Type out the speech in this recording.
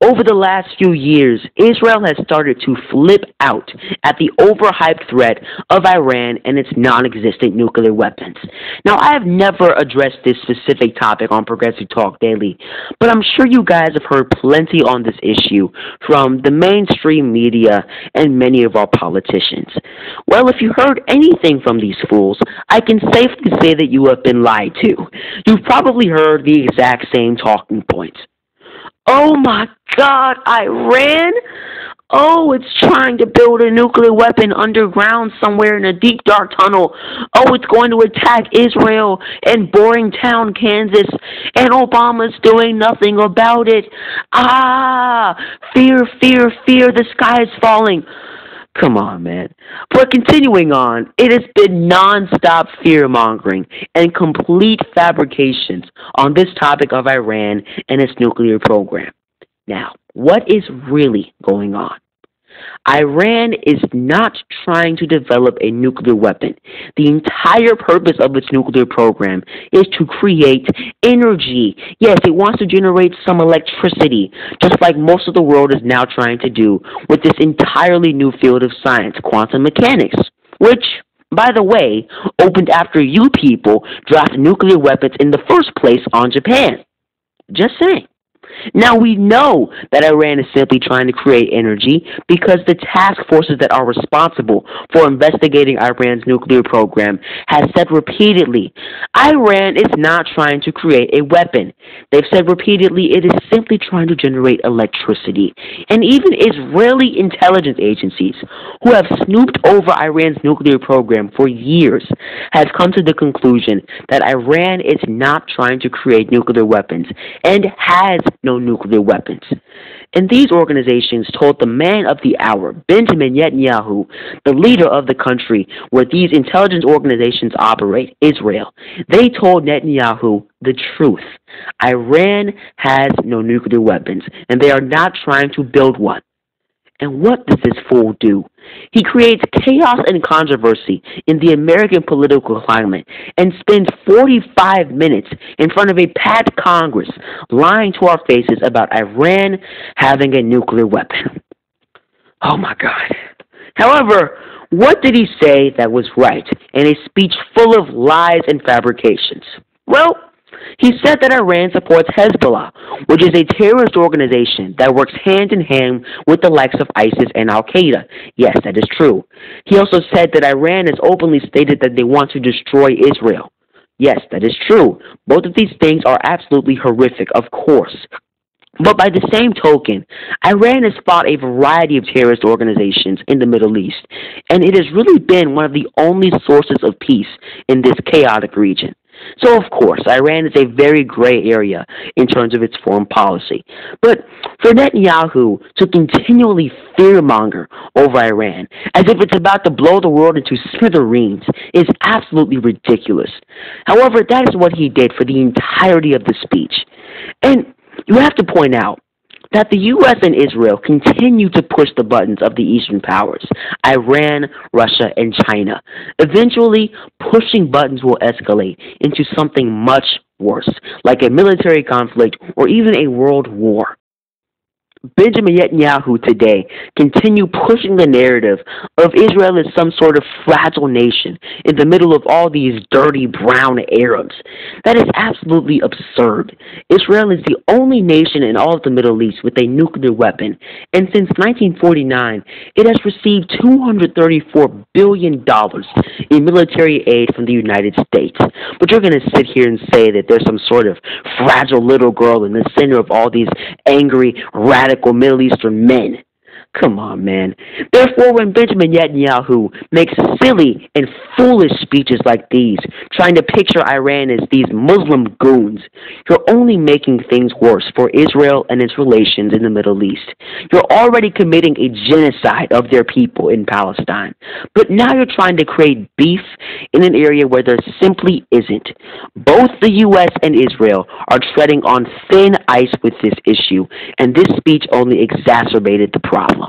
Over the last few years, Israel has started to flip out at the overhyped threat of Iran and its non-existent nuclear weapons. Now, I have never addressed this specific topic on Progressive Talk Daily, but I'm sure you guys have heard plenty on this issue from the mainstream media and many of our politicians. Well, if you heard anything from these fools, I can safely say that you have been lied to. You've probably heard the exact same talking points. Oh my God, Iran? Oh, it's trying to build a nuclear weapon underground somewhere in a deep, dark tunnel. Oh, it's going to attack Israel and Boringtown, Kansas, and Obama's doing nothing about it. Ah, fear, fear, fear, the sky is falling. Come on, man. But continuing on, it has been non-stop fear-mongering and complete fabrications on this topic of Iran and its nuclear program. Now, what is really going on? Iran is not trying to develop a nuclear weapon. The entire purpose of its nuclear program is to create energy. Yes, it wants to generate some electricity, just like most of the world is now trying to do with this entirely new field of science, quantum mechanics, which, by the way, opened after you people dropped nuclear weapons in the first place on Japan. Just saying. Now, we know that Iran is simply trying to create energy because the task forces that are responsible for investigating Iran's nuclear program has said repeatedly, Iran is not trying to create a weapon. They've said repeatedly it is simply trying to generate electricity. And even Israeli intelligence agencies, who have snooped over Iran's nuclear program for years, have come to the conclusion that Iran is not trying to create nuclear weapons and has no nuclear weapons. And these organizations told the man of the hour, Benjamin Netanyahu, the leader of the country where these intelligence organizations operate, Israel, they told Netanyahu the truth. Iran has no nuclear weapons, and they are not trying to build one. And what does this fool do? He creates chaos and controversy in the American political climate and spends 45 minutes in front of a packed Congress lying to our faces about Iran having a nuclear weapon. Oh my God. However, what did he say that was right in a speech full of lies and fabrications? Well, he said that Iran supports Hezbollah, which is a terrorist organization that works hand in hand with the likes of ISIS and Al-Qaeda. Yes, that is true. He also said that Iran has openly stated that they want to destroy Israel. Yes, that is true. Both of these things are absolutely horrific, of course. But by the same token, Iran has fought a variety of terrorist organizations in the Middle East, and it has really been one of the only sources of peace in this chaotic region. So, of course, Iran is a very gray area in terms of its foreign policy. But for Netanyahu to continually fearmonger over Iran as if it's about to blow the world into smithereens is absolutely ridiculous. However, that is what he did for the entirety of the speech. And you have to point out that the U.S. and Israel continue to push the buttons of the Eastern powers, Iran, Russia, and China. Eventually, pushing buttons will escalate into something much worse, like a military conflict or even a world war. Benjamin Netanyahu today continue pushing the narrative of Israel as some sort of fragile nation in the middle of all these dirty brown Arabs. That is absolutely absurd. Israel is the only nation in all of the Middle East with a nuclear weapon, and since 1949, it has received $234 billion in military aid from the United States. But you're going to sit here and say that there's some sort of fragile little girl in the center of all these angry, radical Middle Eastern men. Come on, man. Therefore, when Benjamin Netanyahu makes silly and foolish speeches like these, trying to picture Iran as these Muslim goons, you're only making things worse for Israel and its relations in the Middle East. You're already committing a genocide of their people in Palestine. But now you're trying to create beef in an area where there simply isn't. Both the U.S. and Israel are treading on thin ice with this issue, and this speech only exacerbated the problem.